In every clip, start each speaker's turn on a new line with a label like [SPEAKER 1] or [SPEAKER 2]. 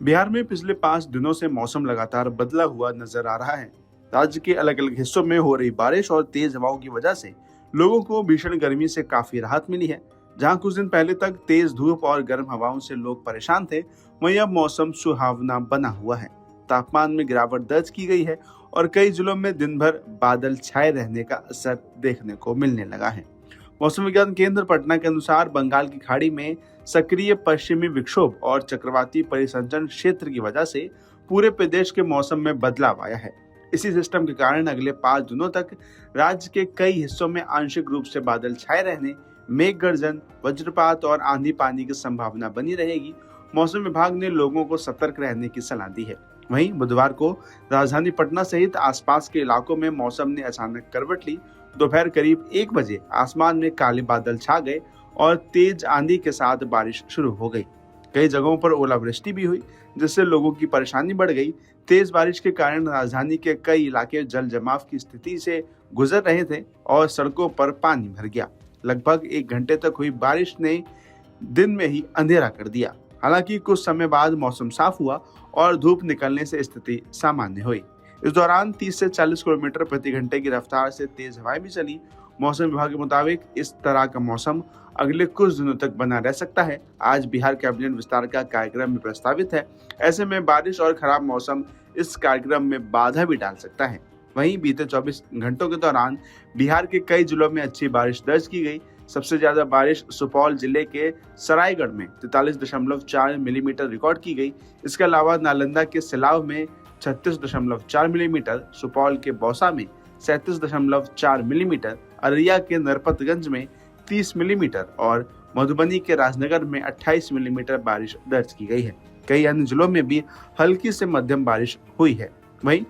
[SPEAKER 1] बिहार में पिछले 5 दिनों से मौसम लगातार बदला हुआ नजर आ रहा है। राज्य के अलग अलग हिस्सों में हो रही बारिश और तेज हवाओं की वजह से लोगों को भीषण गर्मी से काफी राहत मिली है। जहां कुछ दिन पहले तक तेज धूप और गर्म हवाओं से लोग परेशान थे, वहीं अब मौसम सुहावना बना हुआ है। तापमान में गिरावट दर्ज की गई है और कई जिलों में दिन भर बादल छाए रहने का असर देखने को मिलने लगा है। मौसम विज्ञान केंद्र पटना के अनुसार बंगाल की खाड़ी में सक्रिय पश्चिमी विक्षोभ और चक्रवाती परिसंचरण क्षेत्र की वजह से पूरे प्रदेश के मौसम में बदलाव आया है। इसी सिस्टम के कारण अगले 5 दिनों तक राज्य के कई हिस्सों में आंशिक रूप से बादल छाए रहने, मेघ गर्जन, वज्रपात और आंधी पानी की संभावना बनी रहेगी। मौसम विभाग ने लोगों को सतर्क रहने की सलाह दी है। वहीं बुधवार को राजधानी पटना सहित आसपास के इलाकों में मौसम ने अचानक करवट ली। दोपहर करीब 1 बजे आसमान में काले बादल छा गए और तेज आंधी के साथ बारिश शुरू हो गई। कई जगहों पर ओलावृष्टि भी हुई, जिससे लोगों की परेशानी बढ़ गई। तेज बारिश के कारण राजधानी के कई इलाके जल जमाव की स्थिति से गुजर रहे थे और सड़कों पर पानी भर गया। लगभग 1 घंटे तक हुई बारिश ने दिन में ही अंधेरा कर दिया। हालांकि कुछ समय बाद मौसम साफ हुआ और धूप निकलने से स्थिति सामान्य हुई। इस दौरान 30 से 40 किलोमीटर प्रति घंटे की रफ्तार से तेज हवाएं भी चली। मौसम विभाग के मुताबिक इस तरह का मौसम अगले कुछ दिनों तक बना रह सकता है। आज बिहार कैबिनेट विस्तार का कार्यक्रम भी प्रस्तावित है। ऐसे में बारिश और खराब मौसम इस कार्यक्रम में बाधा भी डाल सकता है। वहीं बीते 24 घंटों के दौरान बिहार के कई जिलों में अच्छी बारिश दर्ज की गई। सबसे ज्यादा बारिश सुपौल जिले के सरायगढ़ में 43.4 मिलीमीटर रिकॉर्ड की गई। इसके अलावा नालंदा के सिलाव में 36.4 मिलीमीटर, सुपौल के बौसा में 37.4 मिलीमीटर, अररिया के नरपतगंज में 30 मिलीमीटर और मधुबनी के राजनगर में 28 मिलीमीटर बारिश दर्ज की गई है। कई अन्य जिलों में भी हल्की से मध्यम बारिश हुई है। वहीं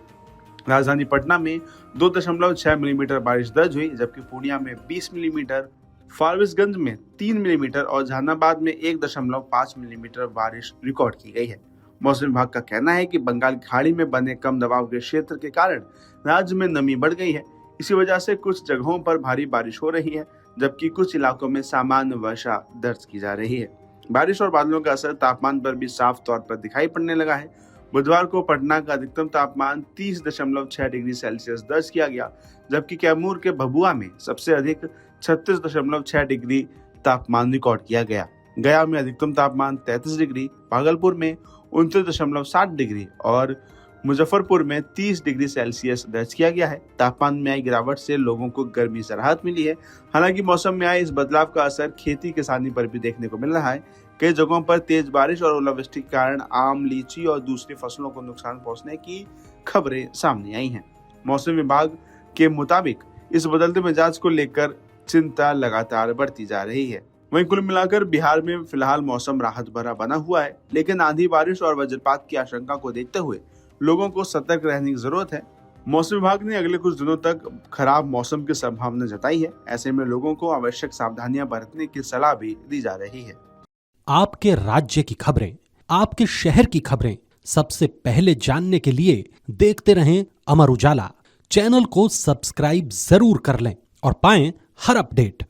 [SPEAKER 1] राजधानी पटना में 2.6 मिलीमीटर बारिश दर्ज हुई, जबकि पूर्णिया में 20 मिलीमीटर, फारबिसगंज में 3 मिलीमीटर और जहानाबाद में 1.5 मिलीमीटर बारिश रिकॉर्ड की गई है। मौसम विभाग का कहना है कि बंगाल की खाड़ी में बने कम दबाव के क्षेत्र के कारण राज्य में नमी बढ़ गई है। इसी वजह से कुछ जगहों पर भारी बारिश हो रही है, जबकि कुछ इलाकों में सामान्य वर्षा दर्ज की जा रही है। बारिश और बादलों का असर तापमान पर भी साफ तौर पर दिखाई पड़ने लगा है। बुधवार को पटना का अधिकतम तापमान 30.6 डिग्री सेल्सियस दर्ज किया गया, जबकि कैमूर के भभुआ में सबसे अधिक 36.6 डिग्री तापमान रिकॉर्ड किया गया। गया में अधिकतम तापमान 33 डिग्री, भागलपुर में 29.7 डिग्री और मुजफ्फरपुर में 30 डिग्री सेल्सियस दर्ज किया गया है। तापमान में आई गिरावट से लोगों को गर्मी से राहत मिली है। हालांकि मौसम में आए इस बदलाव का असर खेती किसानी पर भी देखने को मिल रहा है। कई जगहों पर तेज बारिश और ओलावृष्टि के कारण आम, लीची और दूसरी फसलों को नुकसान पहुंचने की खबरें सामने आई हैं। मौसम विभाग के मुताबिक इस बदलते मिजाज को लेकर चिंता लगातार बढ़ती जा रही है। वहीं कुल मिलाकर बिहार में फिलहाल मौसम राहत भरा बना हुआ है, लेकिन आंधी, बारिश और वज्रपात की आशंका को देखते हुए लोगों को सतर्क रहने की जरूरत है। मौसम विभाग ने अगले कुछ दिनों तक खराब मौसम की संभावना जताई है। ऐसे में लोगों को आवश्यक सावधानियां बरतने की सलाह भी दी जा रही है।
[SPEAKER 2] आपके राज्य की खबरें, आपके शहर की खबरें सबसे पहले जानने के लिए देखते रहें अमर उजाला। चैनल को सब्सक्राइब जरूर कर लें और पाएं हर अपडेट।